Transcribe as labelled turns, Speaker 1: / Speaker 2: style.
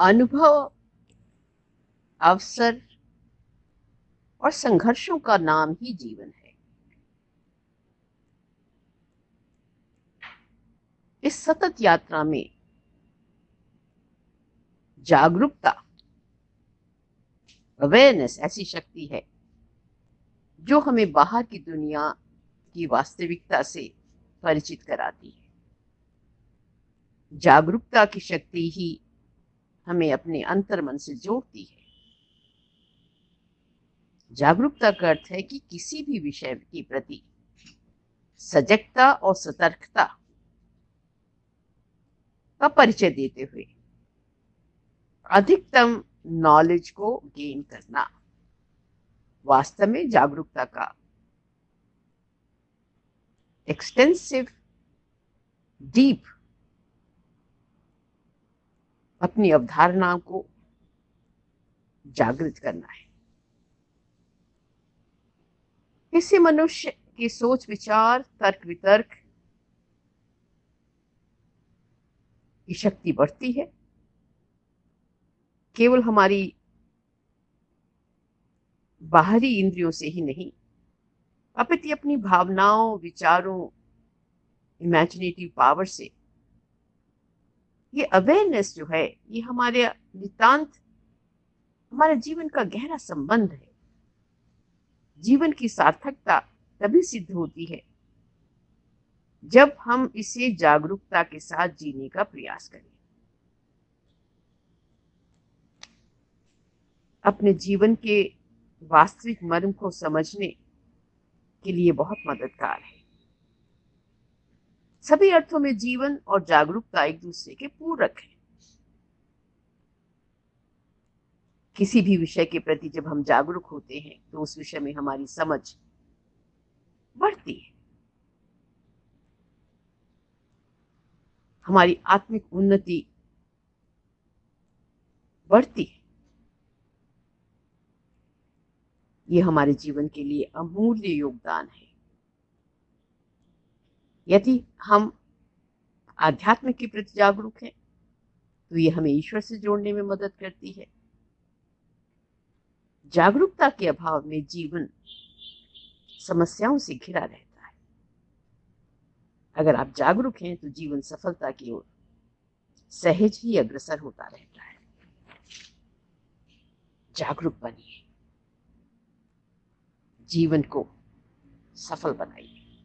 Speaker 1: अनुभव, अवसर और संघर्षों का नाम ही जीवन है। इस सतत यात्रा में जागरूकता, अवेयरनेस ऐसी शक्ति है जो हमें बाहर की दुनिया की वास्तविकता से परिचित कराती है। जागरूकता की शक्ति ही हमें अपने अंतर्मन से जोड़ती है। जागरूकता का अर्थ है कि किसी भी विषय के प्रति सजगता और सतर्कता का परिचय देते हुए अधिकतम नॉलेज को गेन करना। वास्तव में जागरूकता का एक्सटेंसिव, डीप अपनी अवधारणाओं को जागृत करना है। इससे मनुष्य की सोच विचार, तर्क वितर्क की शक्ति बढ़ती है। केवल हमारी बाहरी इंद्रियों से ही नहीं, अपितु अपनी भावनाओं, विचारों, इमेजिनेटिव पावर से। ये अवेयरनेस जो है, ये हमारे नितांत हमारे जीवन का गहरा संबंध है। जीवन की सार्थकता तभी सिद्ध होती है जब हम इसे जागरूकता के साथ जीने का प्रयास करें। अपने जीवन के वास्तविक मर्म को समझने के लिए बहुत मददगार है। सभी अर्थों में जीवन और जागरूकता एक दूसरे के पूरक है। किसी भी विषय के प्रति जब हम जागरूक होते हैं तो उस विषय में हमारी समझ बढ़ती है, हमारी आत्मिक उन्नति बढ़ती है। ये हमारे जीवन के लिए अमूल्य योगदान है। यदि हम आध्यात्म के प्रति जागरूक हैं तो ये हमें ईश्वर से जोड़ने में मदद करती है। जागरूकता के अभाव में जीवन समस्याओं से घिरा रहता है। अगर आप जागरूक हैं तो जीवन सफलता की ओर सहज ही अग्रसर होता रहता है। जागरूक बनिए, जीवन को सफल बनाइए।